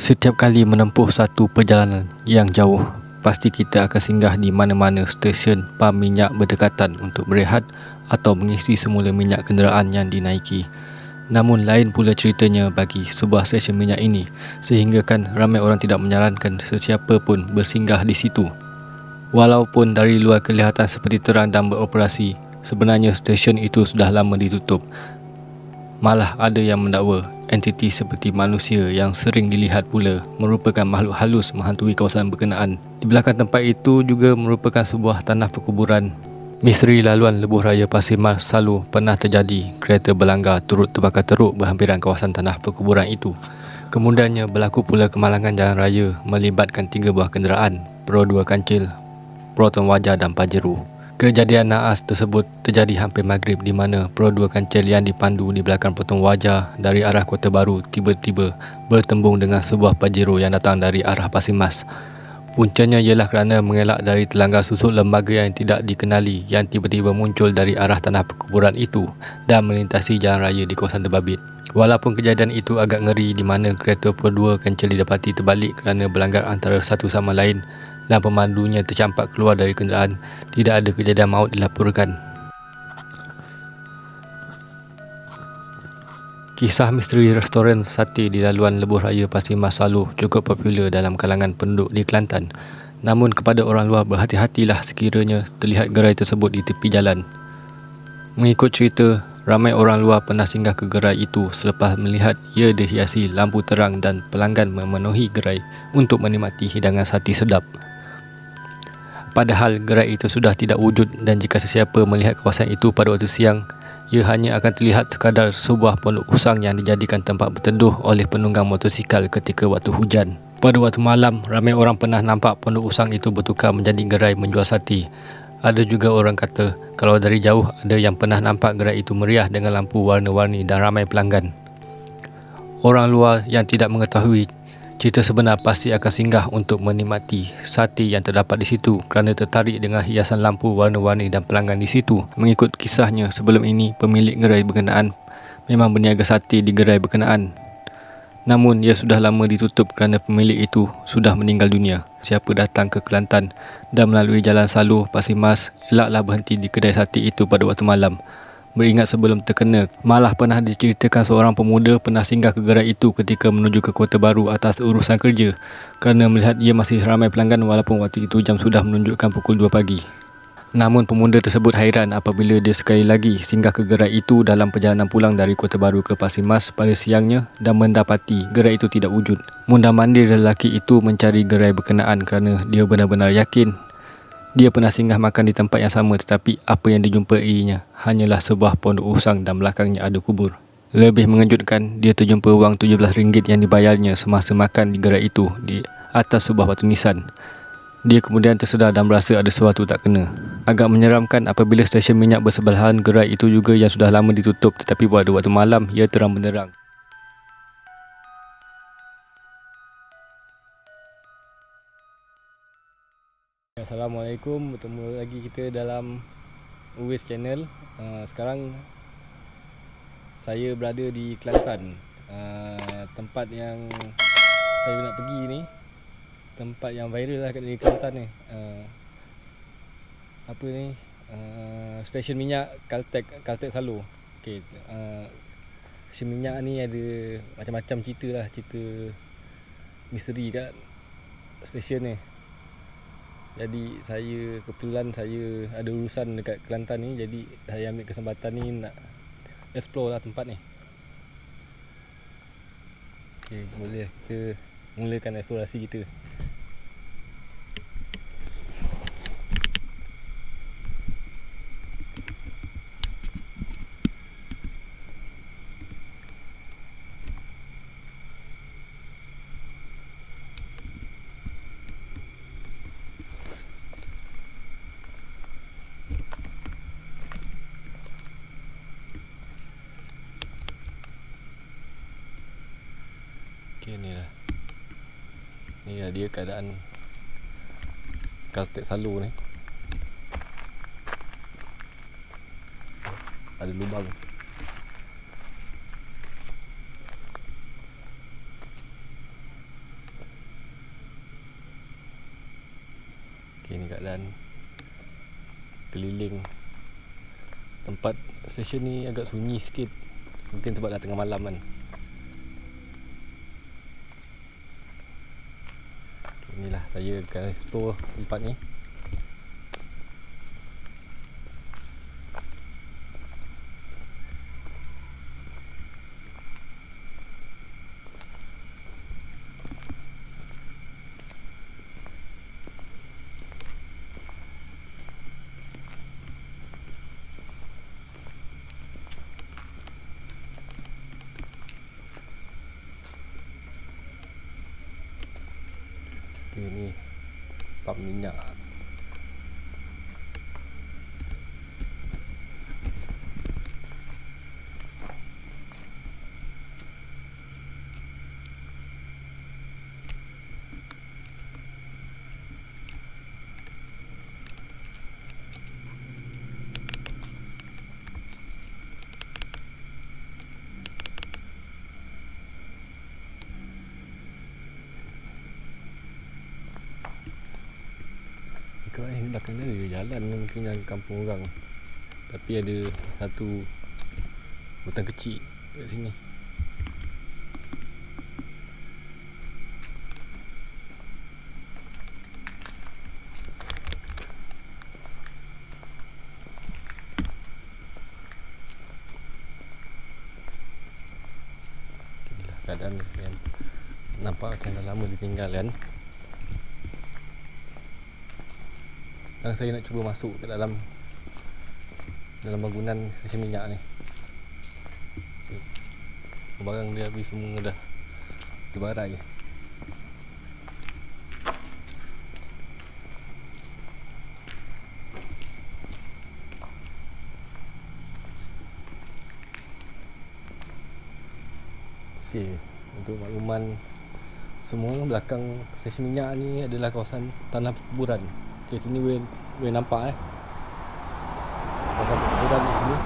Setiap kali menempuh satu perjalanan yang jauh, pasti kita akan singgah di mana-mana stesen pam minyak berdekatan untuk berehat atau mengisi semula minyak kenderaan yang dinaiki. Namun lain pula ceritanya bagi sebuah stesen minyak ini, sehinggakan ramai orang tidak menyarankan sesiapa pun bersinggah di situ. Walaupun dari luar kelihatan seperti terang dan beroperasi, sebenarnya stesen itu sudah lama ditutup. Malah ada yang mendakwa entiti seperti manusia yang sering dilihat pula merupakan makhluk halus menghantui kawasan berkenaan. Di belakang tempat itu juga merupakan sebuah tanah perkuburan. Misteri laluan lebuh raya Pasir Mas selalu pernah terjadi. Kereta berlanggar turut terbakar teruk berhampiran kawasan tanah perkuburan itu. Kemudiannya berlaku pula kemalangan jalan raya melibatkan 3 buah kenderaan, Pro 2 kancil, Proton Wajah dan Pajero. Kejadian naas tersebut terjadi hampir maghrib di mana Pro 2 kancil yang dipandu di belakang Proton Wajah dari arah Kota Baru tiba-tiba bertembung dengan sebuah Pajero yang datang dari arah Pasir Mas. Puncanya ialah kerana mengelak dari terlanggar susuk lembaga yang tidak dikenali yang tiba-tiba muncul dari arah tanah perkuburan itu dan melintasi jalan raya di kawasan terbabit. Walaupun kejadian itu agak ngeri di mana kereta Pro 2 kancil didapati terbalik kerana berlanggar antara satu sama lain dan pemandunya tercampak keluar dari kenderaan, tidak ada kejadian maut dilaporkan. Kisah misteri restoran sate di laluan lebuh raya Pasir Mas selalu cukup popular dalam kalangan penduduk di Kelantan. Namun kepada orang luar, berhati-hatilah sekiranya terlihat gerai tersebut di tepi jalan. Mengikut cerita, ramai orang luar pernah singgah ke gerai itu selepas melihat ia dihiasi lampu terang dan pelanggan memenuhi gerai untuk menikmati hidangan sate sedap. Padahal gerai itu sudah tidak wujud dan jika sesiapa melihat kawasan itu pada waktu siang, ia hanya akan terlihat sekadar sebuah pondok usang yang dijadikan tempat berteduh oleh penunggang motosikal ketika waktu hujan. Pada waktu malam, ramai orang pernah nampak pondok usang itu bertukar menjadi gerai menjual sate. Ada juga orang kata kalau dari jauh ada yang pernah nampak gerai itu meriah dengan lampu warna-warni dan ramai pelanggan. Orang luar yang tidak mengetahui cerita sebenar pasti akan singgah untuk menikmati sate yang terdapat di situ kerana tertarik dengan hiasan lampu warna-warni dan pelanggan di situ. Mengikut kisahnya, sebelum ini pemilik gerai berkenaan memang berniaga sate di gerai berkenaan. Namun ia sudah lama ditutup kerana pemilik itu sudah meninggal dunia. Siapa datang ke Kelantan dan melalui Jalan Saluh, Pasir Mas, elaklah berhenti di kedai sate itu pada waktu malam. Beringat sebelum terkena, malah pernah diceritakan seorang pemuda pernah singgah ke gerai itu ketika menuju ke Kota Baru atas urusan kerja kerana melihat ia masih ramai pelanggan walaupun waktu itu jam sudah menunjukkan pukul 2 pagi. Namun pemuda tersebut hairan apabila dia sekali lagi singgah ke gerai itu dalam perjalanan pulang dari Kota Baru ke Pasir Mas pada siangnya dan mendapati gerai itu tidak wujud. Mundar-mandir lelaki itu mencari gerai berkenaan kerana dia benar-benar yakin dia pernah singgah makan di tempat yang sama, tetapi apa yang dijumpainya hanyalah sebuah pondok usang dan belakangnya ada kubur. Lebih mengejutkan, dia terjumpa wang RM17 yang dibayarnya semasa makan di gerai itu di atas sebuah batu nisan. Dia kemudian tersedar dan berasa ada sesuatu tak kena. Agak menyeramkan apabila stesen minyak bersebelahan gerai itu juga yang sudah lama ditutup, tetapi pada waktu malam ia terang benderang. Assalamualaikum, bertemu lagi kita dalam Uwais Channel. Sekarang saya berada di Kelantan. Tempat yang saya nak pergi ni, tempat yang viral lah kat di Kelantan ni. Apa ni? Stesen minyak Caltex Salo. Okey, stesen minyak ni ada macam-macam cerita lah, cerita misteri kat stesen ni. Jadi kebetulan saya ada urusan dekat Kelantan ni, jadi saya ambil kesempatan ni nak explore lah tempat ni. Okey, boleh kita mulakan eksplorasi kita. Okay, ni lah dia keadaan Caltex Salo ni. Ada lubang. Tempat stesen ni agak sunyi sikit, mungkin sebab dah tengah malam kan. Inilah saya akan explore tempat ni. Ini pam minyak. Kalau ini belakang ni ada jalan mungkin yang kampung orang. Tapi ada satu hutan kecil kat sini. Inilah keadaan yang nampak macam dah lama ditinggal kan. Sekarang saya nak cuba masuk ke dalam bangunan stesen minyak ni. Barang dia habis semua dah terbarai. Okey, untuk makluman semua, belakang stesen minyak ni adalah kawasan tanah perkuburan. Okey, sini boleh nampak kawasan perkuburan di sini.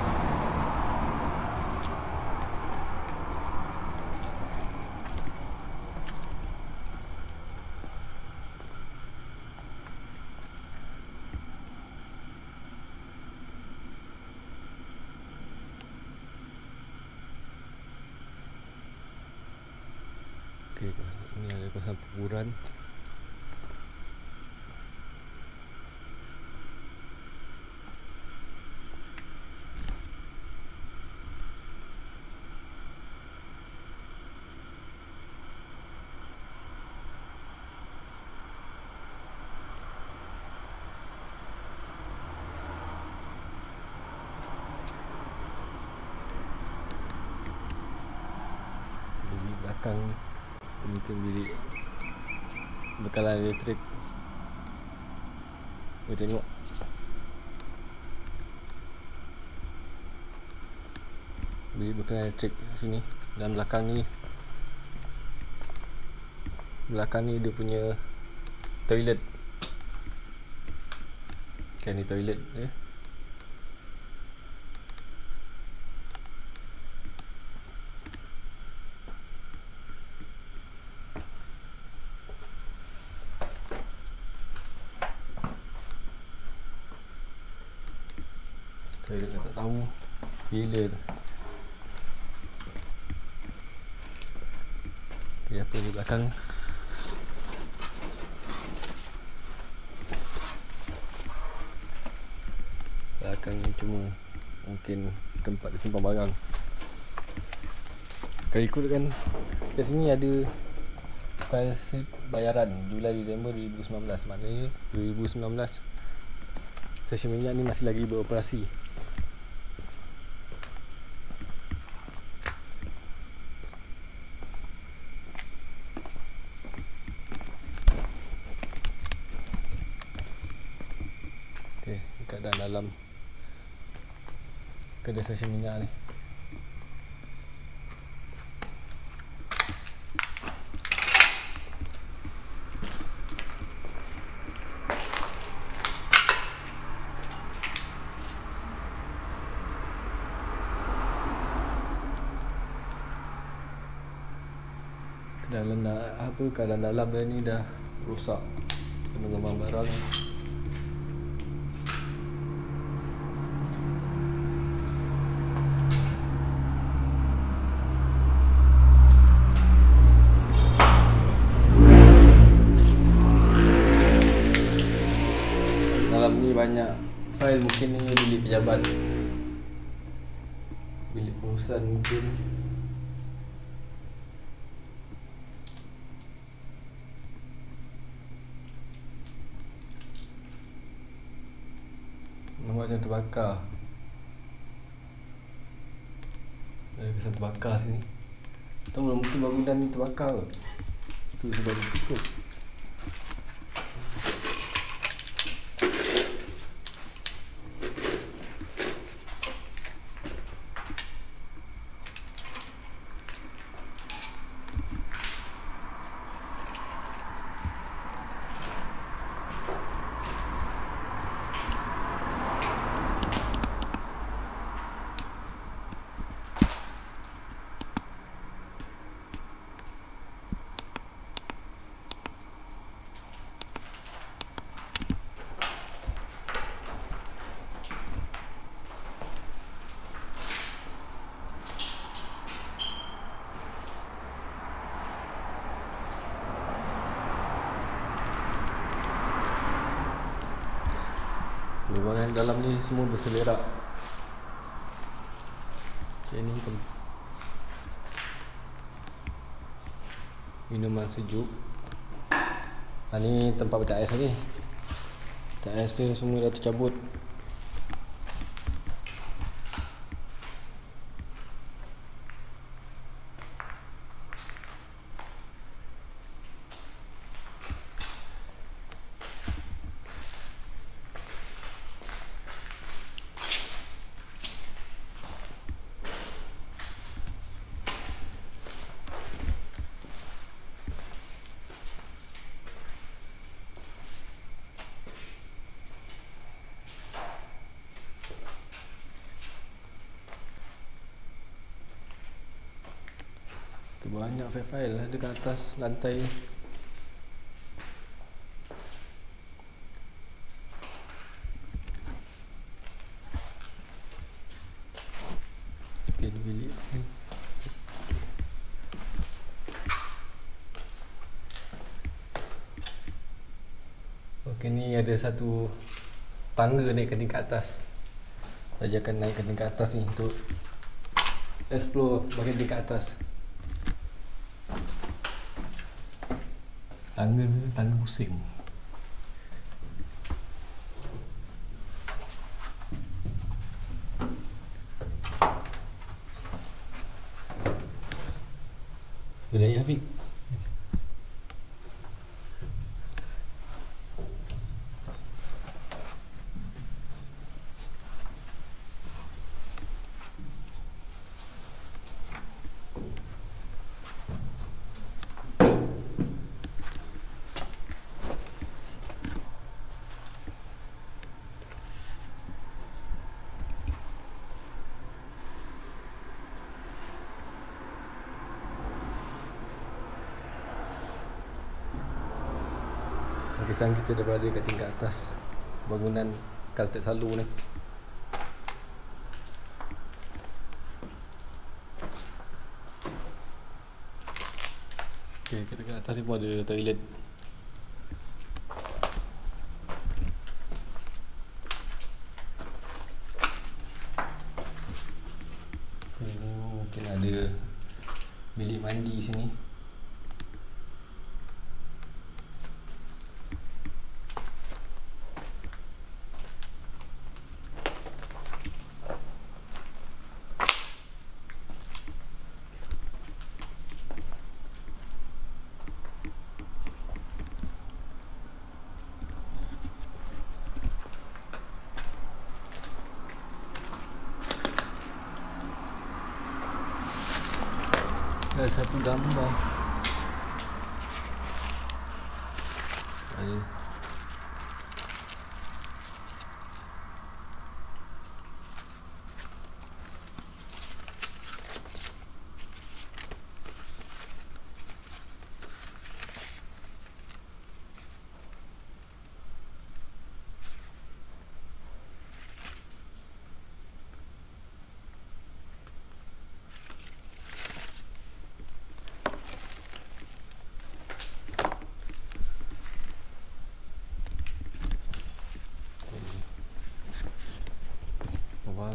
Okey, ini ada kawasan perkuburan. Di belakang mungkin bilik bekalan elektrik. Boleh tengok. Bilik bekalan elektrik sini. Dan belakang ni dia punya toilet. Okay, ni toilet dia. Saya tak tahu bila tu. Okay, apa di belakang? Belakang ni cuma mungkin tempat simpan barang. Kalau ikutkan kat sini ada file bayaran Julai Disember 2019. Maknanya 2019 stesen minyak ni masih lagi beroperasi. Okey, keadaan dalam kedai stesen minyak ni. Keadaan dalam dia ni dah rosak, kena gembang barang. Mungkin ini bilik pejabat, bilik pengurusan mungkin. Nampak macam terbakar. Ada kesan terbakar sini. Tahu mungkin bangunan ni terbakar ke? Itu sebab dia tutup. Lubangan dalam ni semua berselerak. Okay, ni minuman sejuk. Ni tempat pecah ais ni. Pecah ais dia semua dah tercabut. Banyak file ada kat atas lantai. Okay, ni bilik ni. Okay, ni ada satu tangga naik ke tingkat atas. Saya akan naik ke tingkat atas ni untuk explore bahagian tingkat atas. Tangga pusing. Bila ya Fik? Sekarang kita dah berada kat tingkat atas bangunan Caltex Salur ni. Okay, kita kat atas ni pun ada toilet. Ini mungkin ada bilik mandi sini. Ada satu gambar. Ada.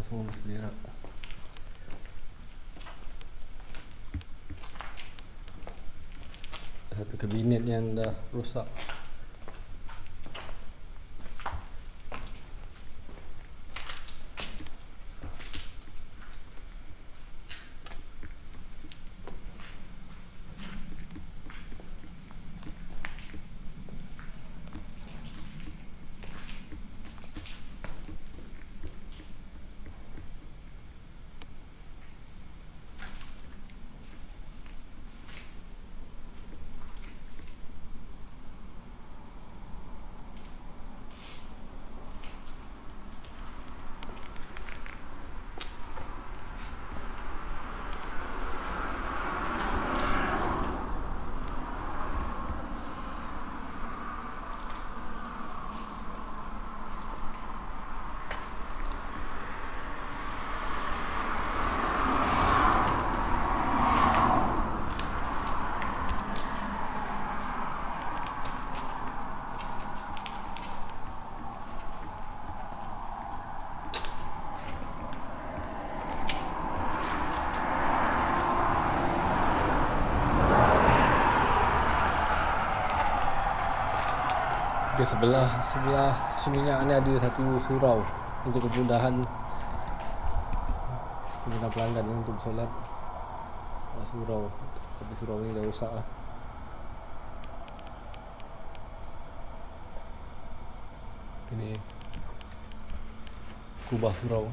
semua berselerak. Satu kabinet yang dah rosak. Di sebelah susu minyak ni ada satu surau untuk kemudahan pelanggan untuk solat. Surau, tapi surau ni dah rosak lah. Ini kubah surau.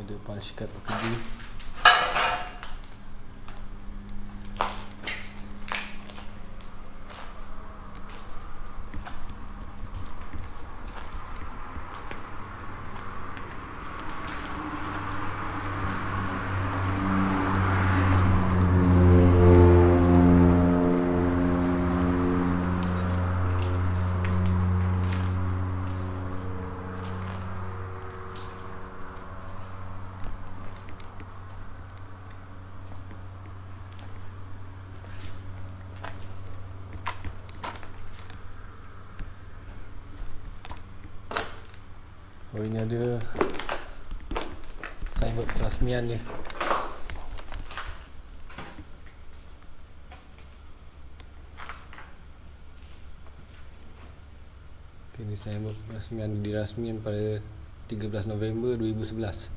Ada punch card bekerja. Oh, ini ada signboard perasmian dia. Ini signboard perasmian dirasmikan pada 13 November 2011.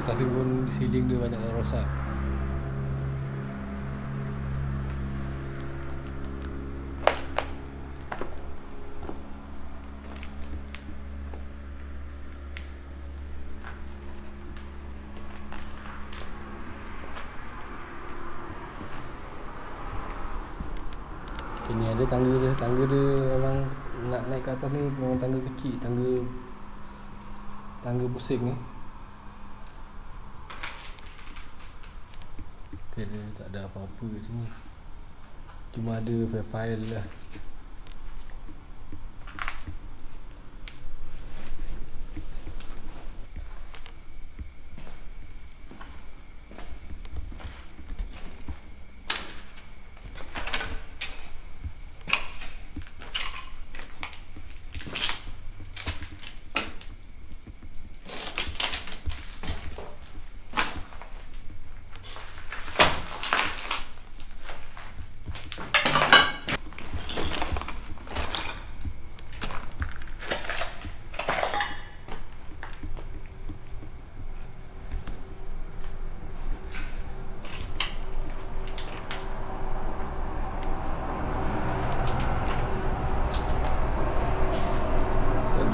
Atas ni pun ceiling dia banyak yang rosak. Ini ada tangga dia memang nak naik ke atas ni memang tangga kecil, tangga pusing ni. Okay, dia tak ada apa-apa kat sini. Cuma ada file lah.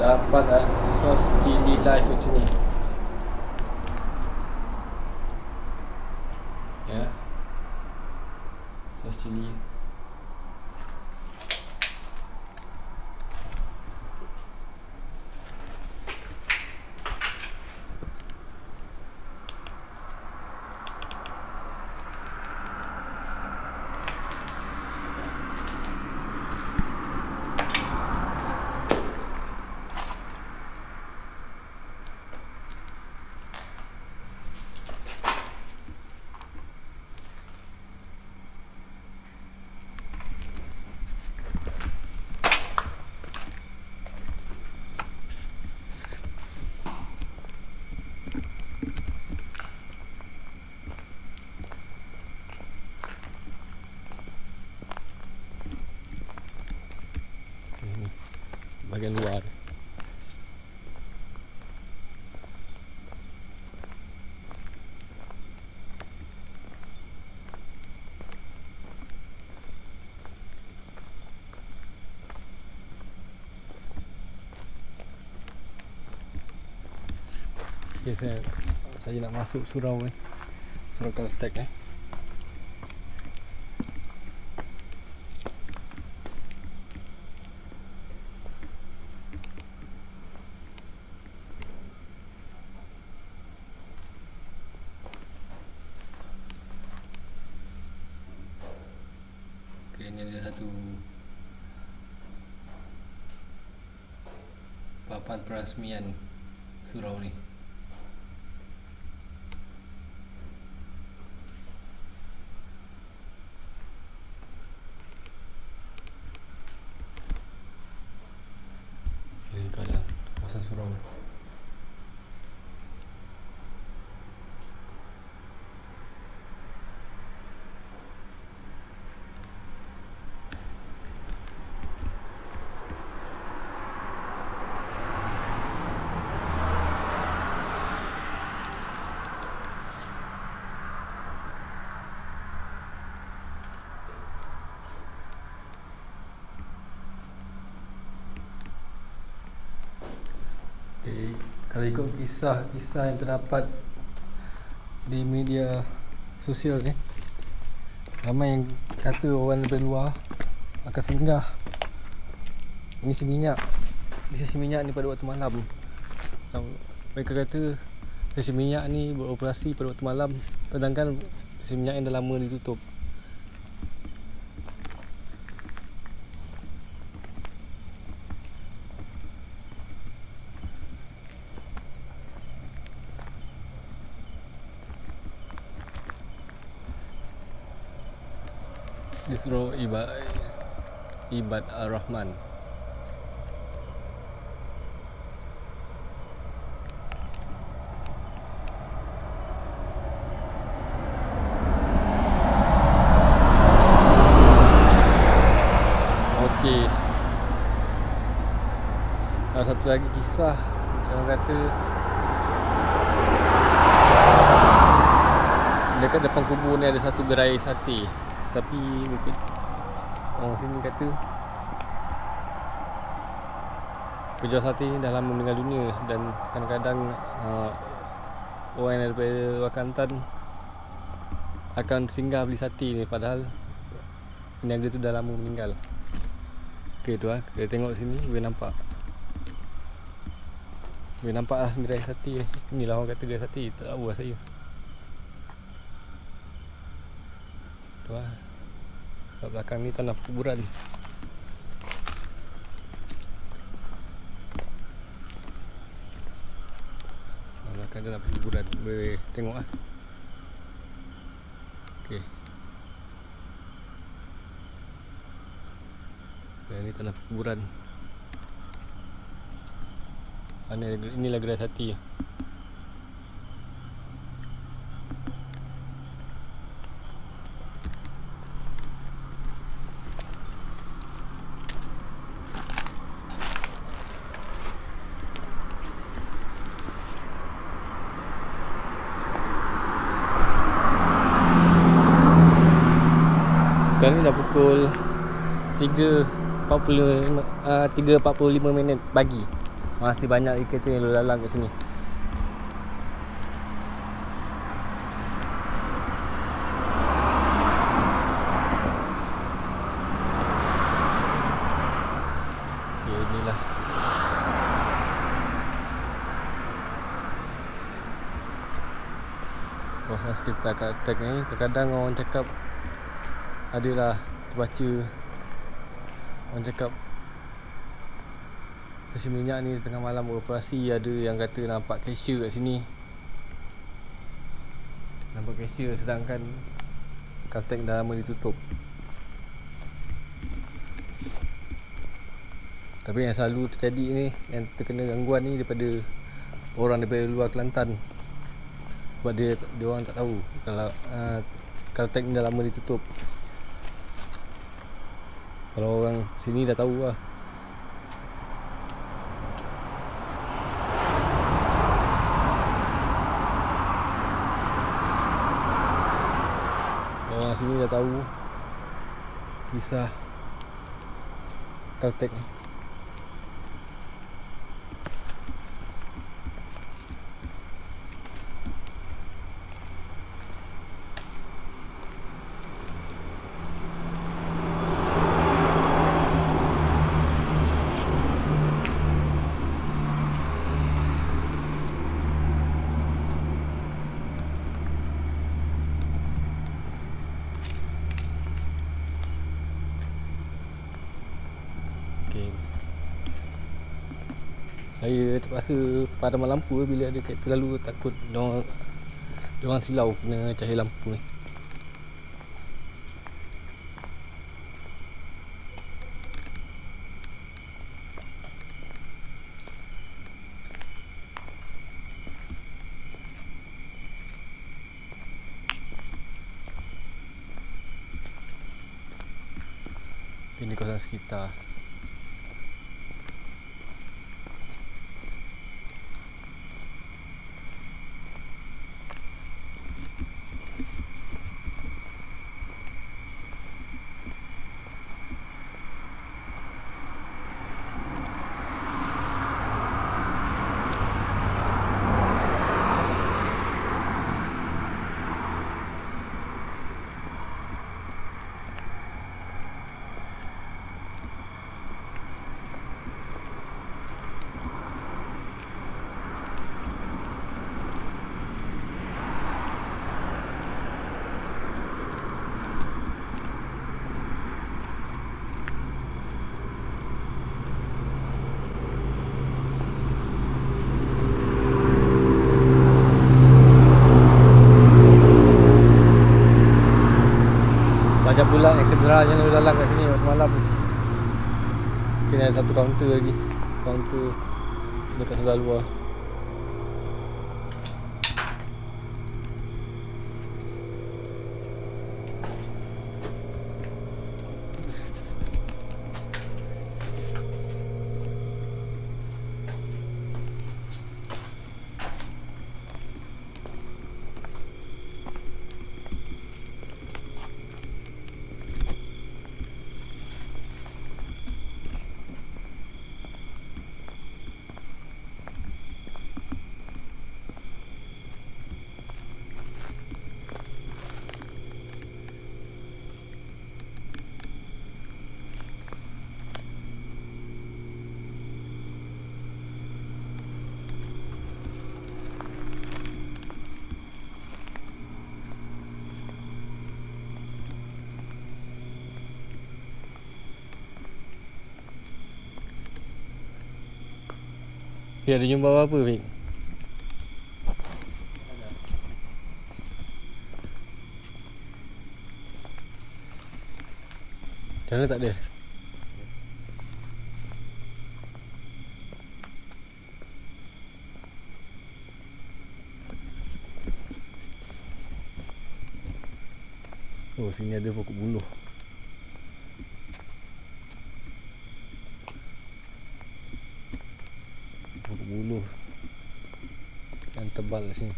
Dapat sos chili live kat sini. Ya. Sos chili bahagian luar. Okay, saya nak masuk surau ni, surau Caltech ni. Okay, ni ada satu papan perasmian surau ni. Ini keadaan kawasan surau. Okay, kalau ikut kisah yang terdapat di media sosial ni, ramai yang kata orang dari luar akan singgah mengisi minyak ni pada waktu malam. Mereka kata stesen minyak ni beroperasi pada waktu malam, sedangkan stesen minyak yang dah lama ditutup. Di surau Ibad Ar-Rahman. Okey. Ada satu lagi kisah yang kata dekat depan kubur ni ada satu gerai sate. Tapi mungkin orang sini kata penjual sate ni dah lama meninggal dunia, dan kadang-kadang orang yang daripada luar Kelantan akan singgah beli sate ni, padahal peniaga tu dah lama meninggal. Okey tu kita tengok sini boleh nampak. Boleh nampak lah gerai sate ni. Inilah orang kata gerai sate, tak tahu lah saya. Tu lah. Kat belakang ni tanah perkuburan. Belakang tanah perkuburan. Boleh tengok lah. Okey. Ni tanah perkuburan. Inilah gerai sate. Sekarang ni dah pukul 3.45 minit pagi. Masih banyak kereta yang lalu lalang kat sini. Okay, inilah kawasan sekitar Caltech ni. Kadang-kadang orang cakap, adalah terbaca orang cakap stesen minyak ni tengah malam beroperasi. Ada yang kata nampak cashier kat sini, nampak cashier, sedangkan Caltech dah lama ditutup. Tapi yang selalu terjadi ni, yang terkena gangguan ni daripada orang daripada luar Kelantan. Sebab dia orang tak tahu kalau Caltech ni dah lama ditutup. Kalau orang sini dah tahu lah. kisah Caltech ni. Saya terpaksa padamkan lampu bila ada kereta lalu, takut diorang silau kena cahaya lampu ni. Ini kawasan sekitar. Banyak pula yang kenderaan yang lalu lalang kat sini waktu malam. Mungkin ada satu kaunter lagi. Kaunter dekat sebelah luar. Dia ada jumpa apa, Fik? Macam mana tak ada? Oh, sini ada pokok buluh. Pokok buluh yang tebal sini.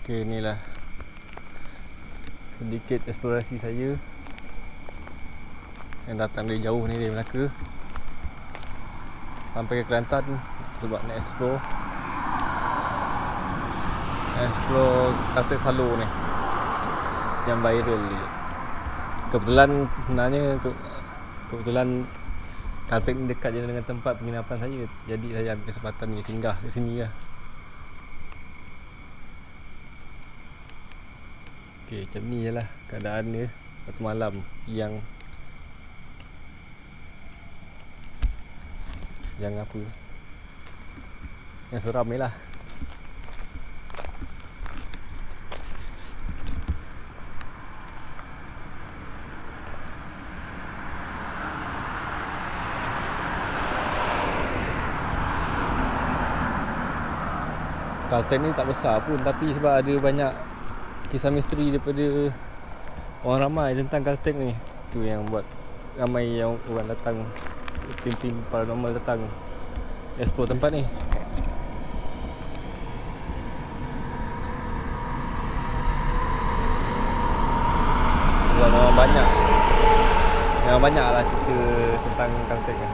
Okey, inilah sedikit eksplorasi saya yang datang dari jauh ni, dari Melaka sampai ke Kelantan sebab nak explore Caltech Salo ni yang viral ni. Kebetulan sebenarnya kebetulan Caltech ni dekat je dengan tempat penginapan saya, jadi saya ambil kesempatan ni singgah ke sini lah. Okey, macam ni je lah keadaan dia waktu malam yang apa Yang seram ni lah. Kalteng ni tak besar pun, tapi sebab ada banyak kisah misteri daripada orang ramai tentang Kalteng ni, tu yang buat ramai yang orang datang, tim-tim paranormal datang explore tempat ni. Memang banyak lah cerita tentang Kalteng ni.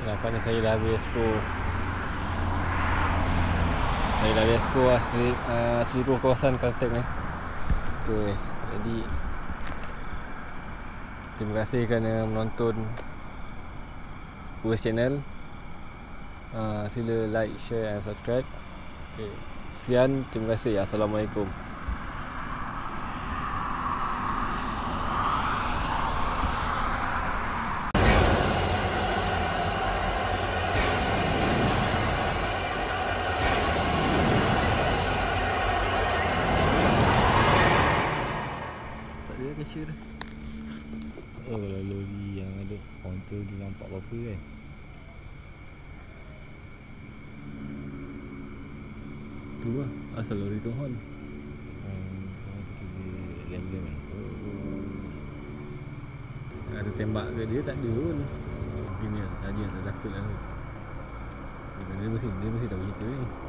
Nampaknya saya dah habis explore. Saya dah habis explore seluruh kawasan Kalteng ni. Okay, jadi terima kasih kerana menonton Uwais Channel. Sila like, share and subscribe. Okay, sekian, terima kasih. Assalamualaikum. Oh, kalau lori yang ada counter dia nampak apa-apa kan. Tu lah asal lori tu horn. Dia lem-lem kan. Ada tembak ke dia, tak ada pun. Mungkin dia saja yang tak takut lah. Dia mesti tahu cerita ni.